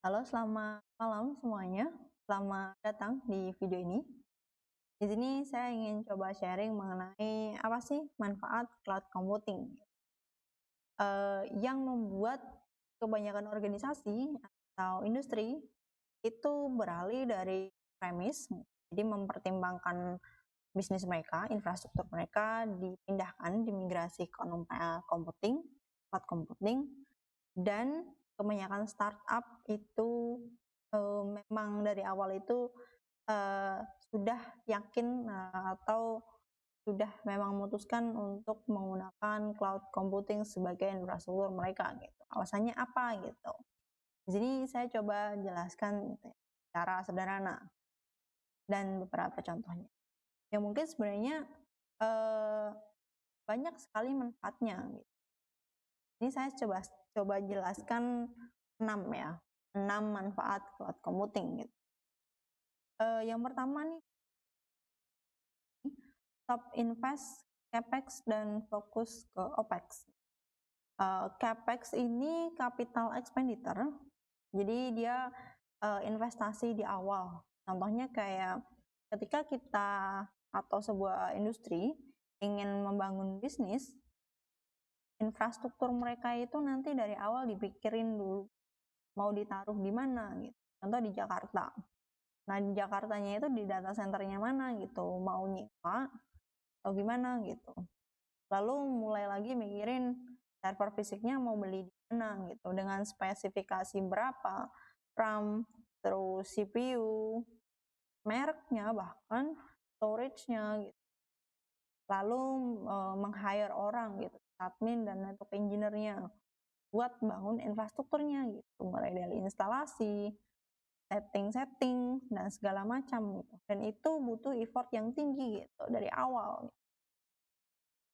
Halo, selamat malam semuanya. Selamat datang di video ini. Di sini saya ingin coba sharing mengenai apa sih manfaat cloud computing, yang membuat kebanyakan organisasi atau industri itu beralih dari premis, jadi mempertimbangkan bisnis mereka, infrastruktur mereka dipindahkan, dimigrasi ke computing, cloud computing, dan kebanyakan startup itu memang dari awal itu eee, sudah yakin atau sudah memang memutuskan untuk menggunakan cloud computing sebagai infrastruktur mereka gitu. Alasannya apa gitu. Di sini saya coba jelaskan gitu ya, secara sederhana dan beberapa contohnya. Yang mungkin sebenarnya eee, banyak sekali manfaatnya gitu. Ini saya coba coba jelaskan 6 ya, 6 manfaat cloud computing gitu. Yang pertama nih, stop invest capex dan fokus ke opex. Capex ini capital expenditure, jadi dia investasi di awal. Contohnya kayak ketika kita atau sebuah industri ingin membangun bisnis, infrastruktur mereka itu nanti dari awal dipikirin dulu mau ditaruh di mana gitu. Contoh di Jakarta. Nah, di Jakartanya itu di data centernya mana gitu, mau nyewa atau gimana gitu. Lalu mulai lagi mikirin server fisiknya mau beli di mana gitu, dengan spesifikasi berapa, RAM, terus CPU, mereknya bahkan storage-nya gitu. Lalu meng-hire orang gitu, admin dan network engineer-nya buat bangun infrastrukturnya gitu, mulai dari instalasi, setting-setting dan segala macam gitu. Dan itu butuh effort yang tinggi gitu dari awal.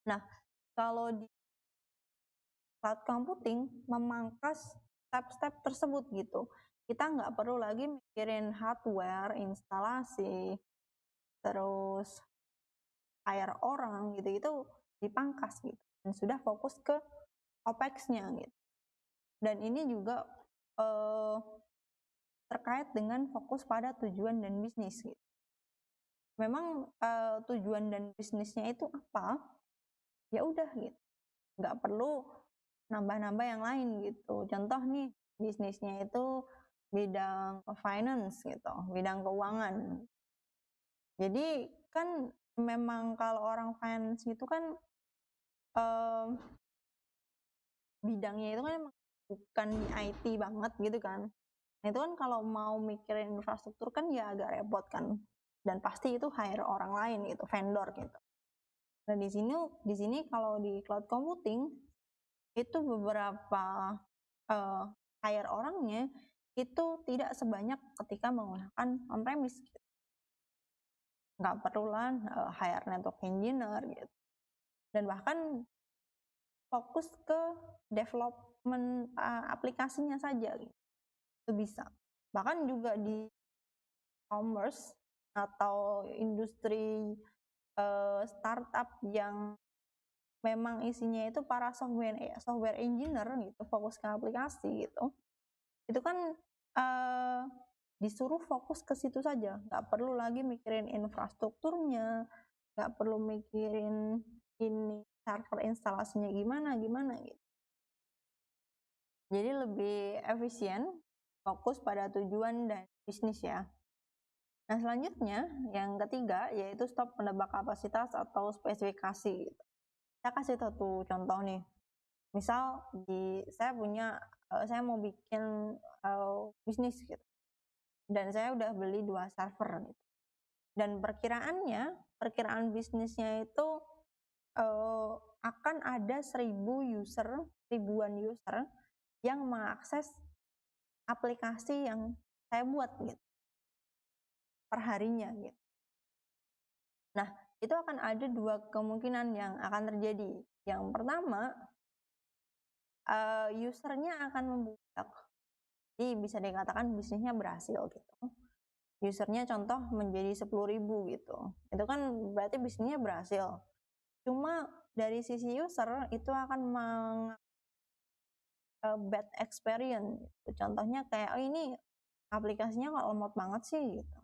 Nah, kalau di cloud computing memangkas step-step tersebut gitu. Kita nggak perlu lagi mikirin hardware, instalasi, terus hire orang gitu, itu dipangkas gitu. Dan sudah fokus ke OPEX-nya gitu. Dan ini juga eh, terkait dengan fokus pada tujuan dan bisnis gitu. Memang tujuan dan bisnisnya itu apa? Ya udah gitu. Nggak perlu nambah-nambah yang lain gitu. Contoh nih, bisnisnya itu bidang finance gitu, bidang keuangan. Jadi kan memang kalau orang finance itu kan um, bidangnya itu kan emang bukan di IT banget gitu kan. Nah, itu kan kalau mau mikirin infrastruktur kan ya agak repot kan. Dan pasti itu hire orang lain gitu, vendor gitu. Nah, di sini kalau di cloud computing itu beberapa uh, hire orangnya itu tidak sebanyak ketika menggunakan on-premise gitu. Nggak perlu lah hire network engineer gitu. Dan bahkan fokus ke development aplikasinya saja gitu. Itu bisa. Bahkan juga di commerce atau industri startup yang memang isinya itu para software engineer gitu, fokus ke aplikasi gitu. Itu kan uh, disuruh fokus ke situ saja, nggak perlu lagi mikirin infrastrukturnya, nggak perlu mikirin ini server instalasinya gimana gimana gitu. Jadi lebih efisien, fokus pada tujuan dan bisnis ya. Nah, selanjutnya yang ketiga yaitu stop menebak kapasitas atau spesifikasi gitu. Saya kasih satu contoh nih. Misal saya mau bikin bisnis gitu. Dan saya udah beli 2 server gitu. Dan perkiraan bisnisnya itu akan ada ribuan user yang mengakses aplikasi yang saya buat gitu perharinya gitu. Nah, itu akan ada 2 kemungkinan yang akan terjadi. Yang pertama, usernya akan membludak. Jadi bisa dikatakan bisnisnya berhasil gitu. Usernya contoh menjadi 10.000 gitu. Itu kan berarti bisnisnya berhasil. Cuma dari sisi user itu akan bad experience gitu. Contohnya kayak, "Oh ini aplikasinya kok lemot banget sih," gitu.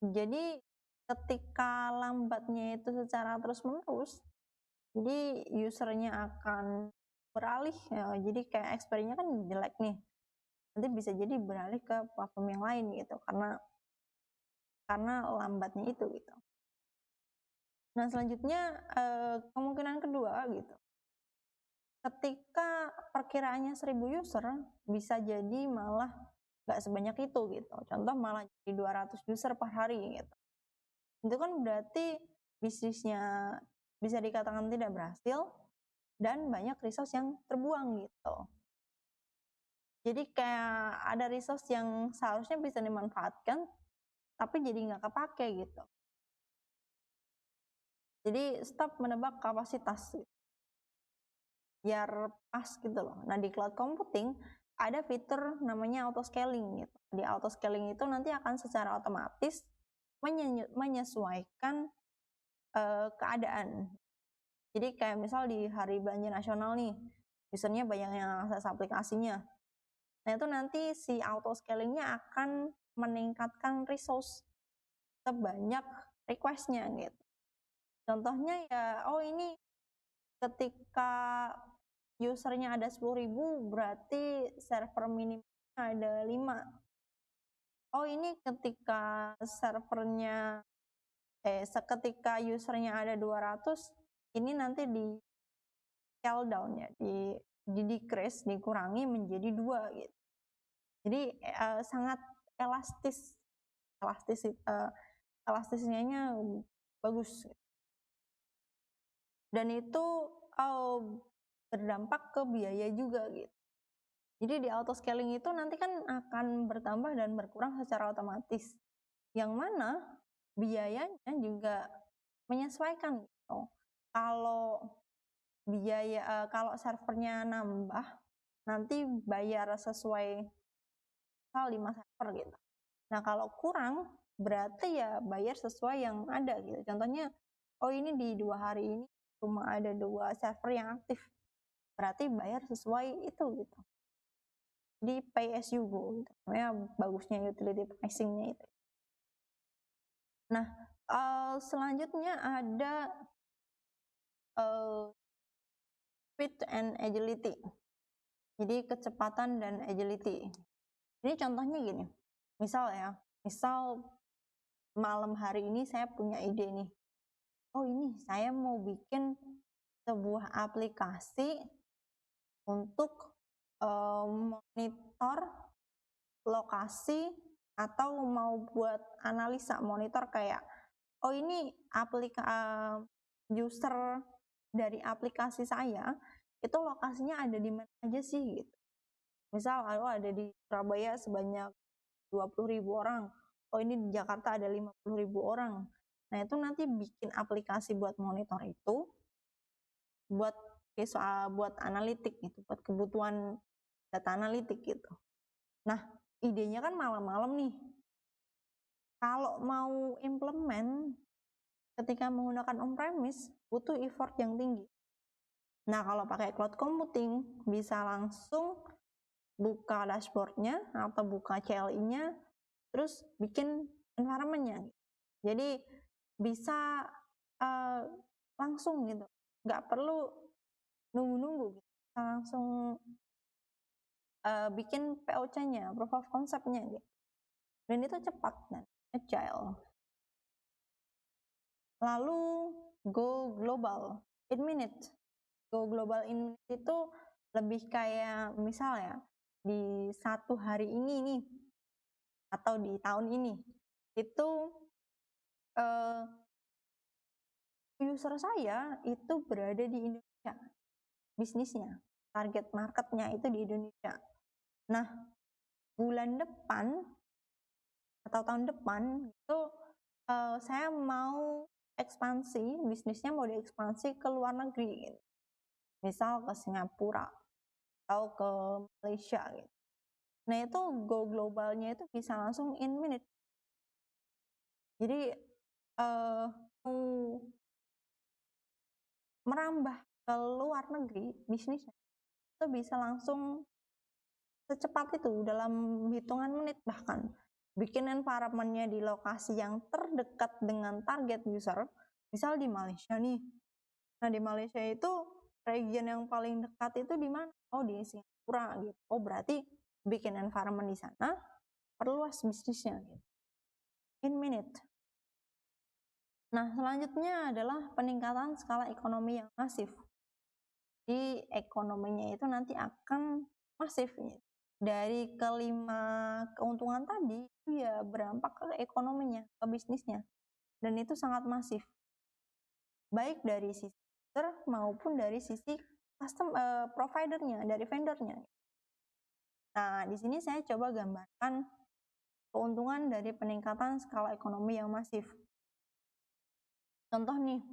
Jadi ketika lambatnya itu secara terus-menerus, jadi usernya akan beralih, jadi kayak experience-nya kan jelek nih, nanti bisa jadi beralih ke platform yang lain gitu, karena lambatnya itu gitu. Nah selanjutnya, kemungkinan kedua gitu, ketika perkiraannya 1.000 user, bisa jadi malah nggak sebanyak itu gitu, contoh malah jadi 200 user per hari gitu. Itu kan berarti bisnisnya bisa dikatakan tidak berhasil dan banyak resource yang terbuang gitu. Jadi kayak ada resource yang seharusnya bisa dimanfaatkan, tapi jadi nggak kepake gitu. Jadi stop menebak kapasitas, biar pas gitu loh. Nah di cloud computing ada fitur namanya auto scaling gitu. Di auto scaling itu nanti akan secara otomatis menyesuaikan keadaan. Jadi kayak misal di hari belanja nasional nih, usernya banyak yang akses aplikasinya. Nah itu nanti si auto scalingnya akan meningkatkan resource sebanyak requestnya gitu. Contohnya ya, oh ini ketika usernya ada 10.000 berarti server minimumnya ada 5. Oh ini ketika ketika usernya ada 200, ini nanti di scale down ya, di decrease, dikurangi menjadi 2 gitu. Jadi sangat elastisnya bagus. Dan itu berdampak ke biaya juga gitu. Jadi di auto scaling itu nanti kan akan bertambah dan berkurang secara otomatis. Yang mana biayanya juga menyesuaikan gitu. Kalau servernya nambah, nanti bayar sesuai misal 5 server gitu. Nah kalau kurang berarti ya bayar sesuai yang ada gitu. Contohnya, oh ini di 2 hari ini cuma ada 2 server yang aktif, berarti bayar sesuai itu gitu. Jadi pay as you go gitu. Namanya bagusnya utility pricing-nya itu. Nah selanjutnya ada speed and agility. Jadi kecepatan dan agility. Ini contohnya gini, misal malam hari ini saya punya ide nih, oh ini saya mau bikin sebuah aplikasi untuk monitor lokasi atau mau buat analisa monitor kayak, oh ini user dari aplikasi saya itu lokasinya ada di mana aja sih gitu. Misal ada di Surabaya sebanyak 20.000 orang, oh ini di Jakarta ada 50.000 orang. Nah itu nanti bikin aplikasi buat monitor itu, buat analitik gitu, buat kebutuhan data analitik gitu. Nah idenya kan malam-malam nih. Kalau mau implement ketika menggunakan on-premise butuh effort yang tinggi. Nah kalau pakai cloud computing bisa langsung buka dashboardnya atau buka CLI-nya, terus bikin environment-nya. Jadi bisa langsung gitu, nggak perlu nunggu-nunggu gitu. Bisa langsung bikin POC-nya, proof of concept-nya gitu. Dan itu cepat dan agile. Lalu go global in minutes. Go global in minutes itu lebih kayak misal ya, di 1 hari ini nih atau di tahun ini itu user saya itu berada di Indonesia, bisnisnya, target marketnya itu di Indonesia. Nah bulan depan atau tahun depan itu saya mau ekspansi, bisnisnya mau diekspansi ke luar negeri gitu. Misal ke Singapura atau ke Malaysia gitu. Nah itu go globalnya itu bisa langsung in minute. Jadi merambah ke luar negeri bisnisnya itu bisa langsung secepat itu dalam hitungan menit, bahkan bikin environment-nya di lokasi yang terdekat dengan target user. Misal di Malaysia nih. Nah, di Malaysia itu region yang paling dekat itu di mana? Oh, di Singapura gitu. Oh, berarti bikin environment di sana, perluas bisnisnya gitu. In minute. Nah, selanjutnya adalah peningkatan skala ekonomi yang masif. Di ekonominya itu nanti akan masif gitu. Dari kelima keuntungan tadi itu ya berdampak ke ekonominya, ke bisnisnya, dan itu sangat masif, baik dari sisi user maupun dari sisi providernya, dari vendornya. Nah, di sini saya coba gambarkan keuntungan dari peningkatan skala ekonomi yang masif. Contoh nih,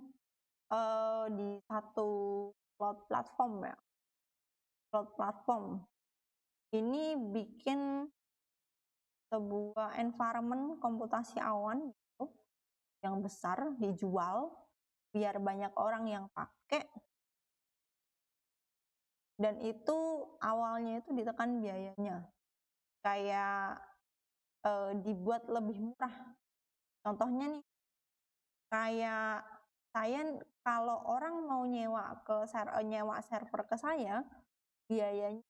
di satu cloud platform ya, cloud platform ini bikin sebuah environment komputasi awan gitu, yang besar dijual biar banyak orang yang pakai, dan itu awalnya itu ditekan biayanya kayak dibuat lebih murah. Contohnya nih, kayak saya kalau orang mau nyewa server ke saya, biayanya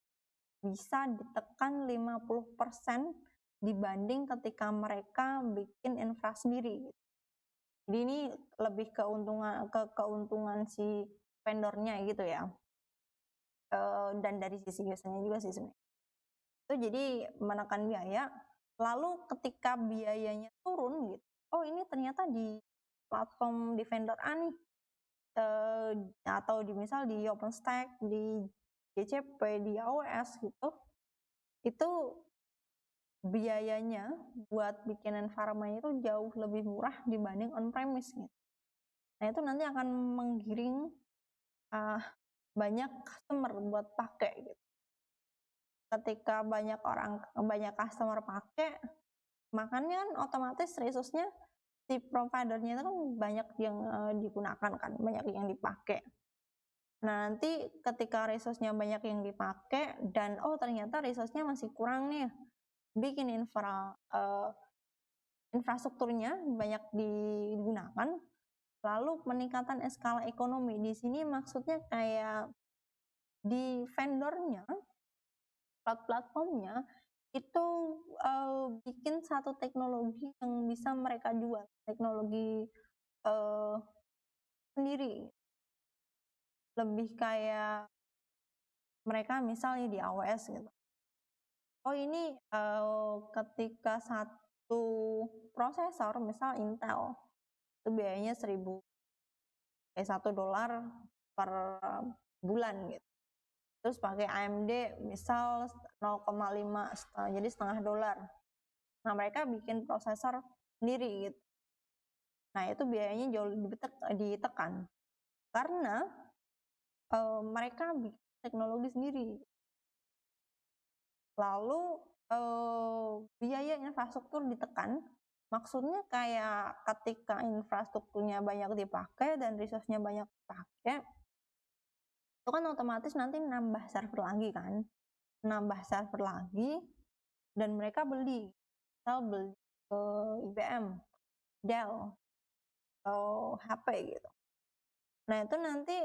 bisa ditekan 50% dibanding ketika mereka bikin infra sendiri. Jadi ini lebih keuntungan si vendornya gitu ya. Dan dari sisi usernya juga sih sebenarnya. Itu jadi menekan biaya. Lalu ketika biayanya turun gitu, oh ini ternyata di platform di vendor A nih, atau misal di OpenStack, di GCP, di AWS gitu, itu biayanya buat bikin environment itu jauh lebih murah dibanding on-premise gitu. Nah, itu nanti akan menggiring banyak customer buat pakai gitu. Ketika banyak customer pakai, makanya kan otomatis resource-nya si providernya itu kan banyak yang digunakan kan, banyak yang dipakai. Nah, nanti ketika resource-nya banyak yang dipakai dan ternyata resource-nya masih kurang nih, bikin infrastrukturnya banyak digunakan, lalu peningkatan skala ekonomi. Di sini maksudnya kayak di vendornya, platformnya itu bikin satu teknologi yang bisa mereka jual, teknologi sendiri. Lebih kayak mereka misalnya di AWS gitu. Oh ini ketika satu prosesor misal Intel itu biayanya $1 per bulan gitu. Terus pakai AMD misal 0,5, jadi $0,5. Nah, mereka bikin prosesor sendiri gitu. Nah, itu biayanya jauh lebih ditekan karena mereka bikin teknologi sendiri. Lalu biaya infrastruktur ditekan, maksudnya kayak ketika infrastrukturnya banyak dipakai dan resource-nya banyak dipakai, itu kan otomatis nanti nambah server lagi, dan mereka beli ke IBM, Dell, atau HP gitu. Nah, itu nanti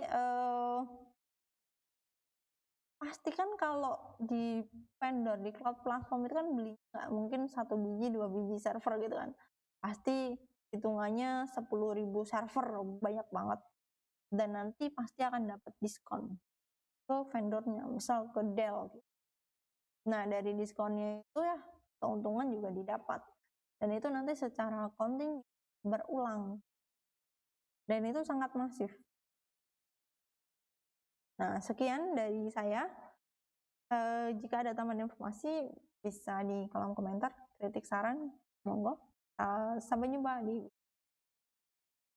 pasti kan kalau di vendor, di cloud platform itu kan beli nggak mungkin 1 biji 2 biji server gitu kan, pasti hitungannya 10.000 server, banyak banget, dan nanti pasti akan dapat diskon ke vendornya, misal ke Dell gitu. Nah, dari diskonnya itu ya keuntungan juga didapat, dan itu nanti secara accounting berulang, dan itu sangat masif. Nah, sekian dari saya. Jika ada tambahan informasi bisa di kolom komentar, kritik, saran, monggo. Sampai jumpa di